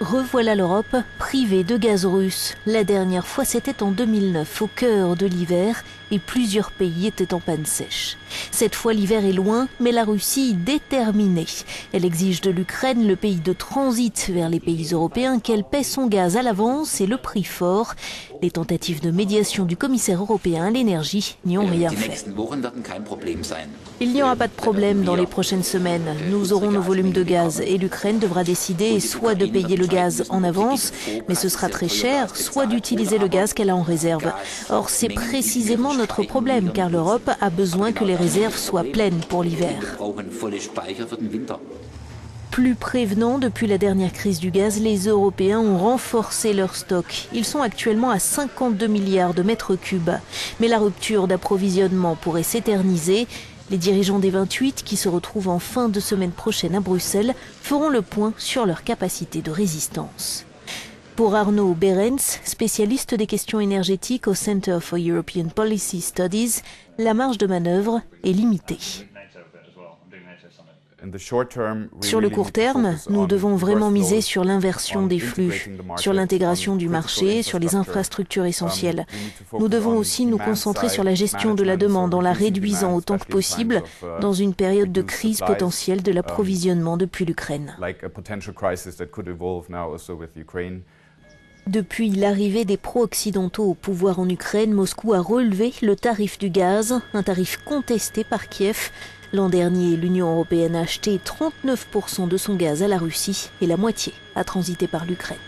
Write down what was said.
Revoilà l'Europe privée de gaz russe. La dernière fois, c'était en 2009, au cœur de l'hiver, et plusieurs pays étaient en panne sèche. Cette fois, l'hiver est loin, mais la Russie déterminée. Elle exige de l'Ukraine, le pays de transit vers les pays européens, qu'elle paie son gaz à l'avance et le prix fort. Les tentatives de médiation du commissaire européen à l'énergie n'y ont rien fait. Il n'y aura pas de problème dans les prochaines semaines. Nous aurons nos volumes de gaz et l'Ukraine devra décider soit de payer le gaz en avance, mais ce sera très cher, soit d'utiliser le gaz qu'elle a en réserve. Or, c'est précisément notre problème, car l'Europe a besoin que les réserves soient pleines pour l'hiver. Plus prévenant, depuis la dernière crise du gaz, les Européens ont renforcé leurs stocks. Ils sont actuellement à 52 milliards de mètres cubes. Mais la rupture d'approvisionnement pourrait s'éterniser. Les dirigeants des 28, qui se retrouvent en fin de semaine prochaine à Bruxelles, feront le point sur leur capacité de résistance. Pour Arnaud Berens, spécialiste des questions énergétiques au Center for European Policy Studies, la marge de manœuvre est limitée. Sur le court terme, nous devons vraiment miser sur l'inversion des flux, sur l'intégration du marché, sur les infrastructures essentielles. Nous devons aussi nous concentrer sur la gestion de la demande en la réduisant autant que possible dans une période de crise potentielle de l'approvisionnement depuis l'Ukraine. Depuis l'arrivée des pro-occidentaux au pouvoir en Ukraine, Moscou a relevé le tarif du gaz, un tarif contesté par Kiev. L'an dernier, l'Union européenne a acheté 39% de son gaz à la Russie et la moitié a transité par l'Ukraine.